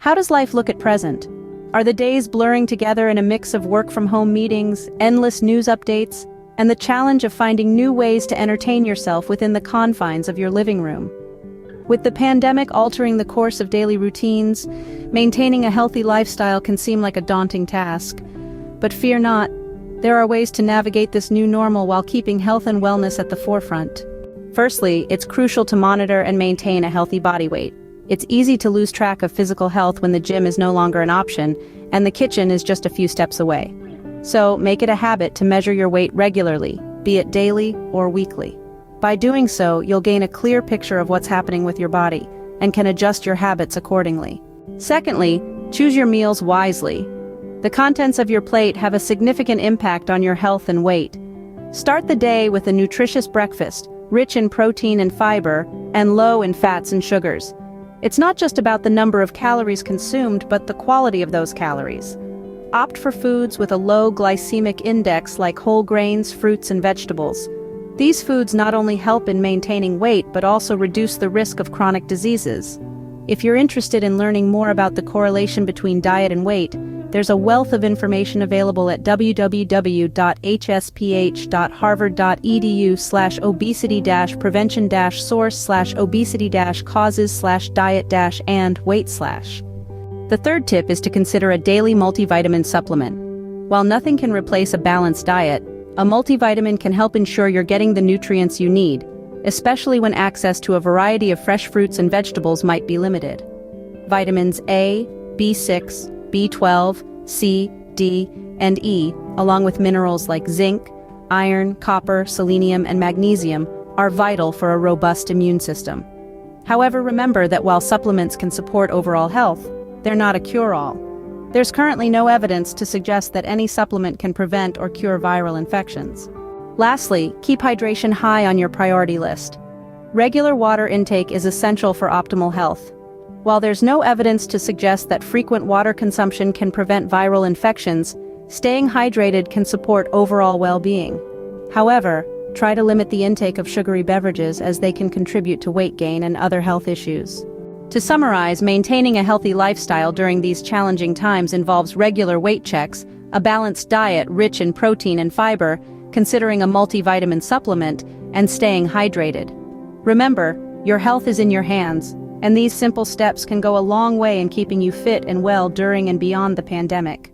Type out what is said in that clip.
How does life look at present? Are the days blurring together in a mix of work-from-home meetings, endless news updates, and the challenge of finding new ways to entertain yourself within the confines of your living room? With the pandemic altering the course of daily routines, maintaining a healthy lifestyle can seem like a daunting task. But fear not, there are ways to navigate this new normal while keeping health and wellness at the forefront. Firstly, it's crucial to monitor and maintain a healthy body weight. It's easy to lose track of physical health when the gym is no longer an option, and the kitchen is just a few steps away. So, make it a habit to measure your weight regularly, be it daily or weekly. By doing so, you'll gain a clear picture of what's happening with your body, and can adjust your habits accordingly. Secondly, choose your meals wisely. The contents of your plate have a significant impact on your health and weight. Start the day with a nutritious breakfast, rich in protein and fiber, and low in fats and sugars. It's not just about the number of calories consumed, but the quality of those calories. Opt for foods with a low glycemic index like whole grains, fruits, and vegetables. These foods not only help in maintaining weight, but also reduce the risk of chronic diseases. If you're interested in learning more about the correlation between diet and weight, there's a wealth of information available at www.hsph.harvard.edu/obesity-source/obesity-causes/diet-and-weight/. The third tip is to consider a daily multivitamin supplement. While nothing can replace a balanced diet, a multivitamin can help ensure you're getting the nutrients you need, especially when access to a variety of fresh fruits and vegetables might be limited. Vitamins A, B6, B12, C, D, and E, along with minerals like zinc, iron, copper, selenium, and magnesium, are vital for a robust immune system. However, remember that while supplements can support overall health, they're not a cure-all. There's currently no evidence to suggest that any supplement can prevent or cure viral infections. Lastly, keep hydration high on your priority list. Regular water intake is essential for optimal health. While there's no evidence to suggest that frequent water consumption can prevent viral infections, staying hydrated can support overall well-being. However, try to limit the intake of sugary beverages as they can contribute to weight gain and other health issues. To summarize, maintaining a healthy lifestyle during these challenging times involves regular weight checks, a balanced diet rich in protein and fiber, considering a multivitamin supplement, and staying hydrated. Remember, your health is in your hands, and these simple steps can go a long way in keeping you fit and well during and beyond the pandemic.